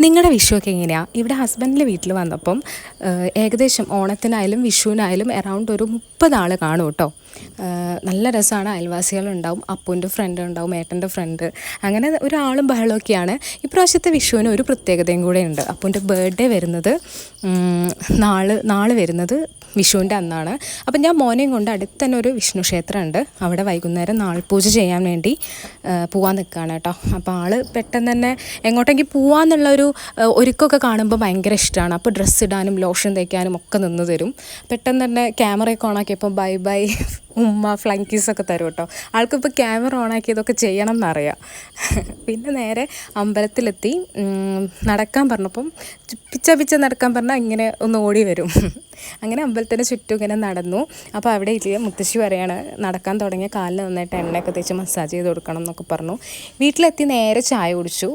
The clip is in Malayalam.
നിങ്ങളുടെ വിഷുവൊക്കെ എങ്ങനെയാണ്? ഇവിടെ ഹസ്ബൻഡിൻ്റെ വീട്ടിൽ വന്നപ്പം ഏകദേശം ഓണത്തിനായാലും വിഷുവിനായാലും അറൗണ്ട് ഒരു 30 ആൾ കാണും കേട്ടോ. നല്ല രസമാണ്. അയൽവാസികളുണ്ടാവും, അപ്പൂൻ്റെ ഫ്രണ്ട് ഉണ്ടാവും, ഏട്ടൻ്റെ ഫ്രണ്ട്, അങ്ങനെ ഒരാളും ബഹളമൊക്കെയാണ്. ഇപ്രാവശ്യത്തെ വിഷുവിന് ഒരു പ്രത്യേകതയും കൂടെ ഉണ്ട്. അപ്പൂൻ്റെ ബർത്ത്ഡേ വരുന്നത് നാളെ വരുന്നത് വിഷുവിൻ്റെ അന്നാണ്. അപ്പം ഞാൻ മോനെയും കൊണ്ട് അടുത്ത് തന്നെ ഒരു വിഷ്ണു ക്ഷേത്രമുണ്ട്, അവിടെ വൈകുന്നേരം നാൾപൂജ ചെയ്യാൻ വേണ്ടി പോകാൻ നിൽക്കുകയാണ് കേട്ടോ. അപ്പോൾ ആൾ പെട്ടെന്ന് തന്നെ എങ്ങോട്ടെങ്കിൽ പോകാമെന്നുള്ളൊരു ഒരുക്കമൊക്കെ കാണുമ്പോൾ ഭയങ്കര ഇഷ്ടമാണ്. അപ്പോൾ ഡ്രസ്സ് ഇടാനും ലോഷൻ തേക്കാനും ഒക്കെ നിന്ന് തരും. പെട്ടെന്ന് തന്നെ ക്യാമറയൊക്കെ ഓണാക്കിയപ്പോൾ ബൈ ബൈ ഉമ്മ ഫ്ലൈങ് കീസൊക്കെ തരും കേട്ടോ. ആൾക്കിപ്പോൾ ക്യാമറ ഓണാക്കി ഇതൊക്കെ ചെയ്യണം എന്നറിയാം. പിന്നെ നേരെ അമ്പലത്തിലെത്തി. നടക്കാൻ പറഞ്ഞപ്പം പിച്ച നടക്കാൻ പറഞ്ഞാൽ ഇങ്ങനെ ഒന്ന് ഓടി വരും. അങ്ങനെ അമ്പലത്തിന് ചുറ്റും ഇങ്ങനെ നടന്നു. അപ്പോൾ അവിടെ ഇല്ലേ മുത്തശ്ശി പറയാണ്, നടക്കാൻ തുടങ്ങിയ കാലിൽ നന്നായിട്ട് എണ്ണയൊക്കെ തേച്ച് മസാജ് ചെയ്ത് കൊടുക്കണം എന്നൊക്കെ പറഞ്ഞു. വീട്ടിലെത്തി നേരെ ചായ കുടിച്ചു.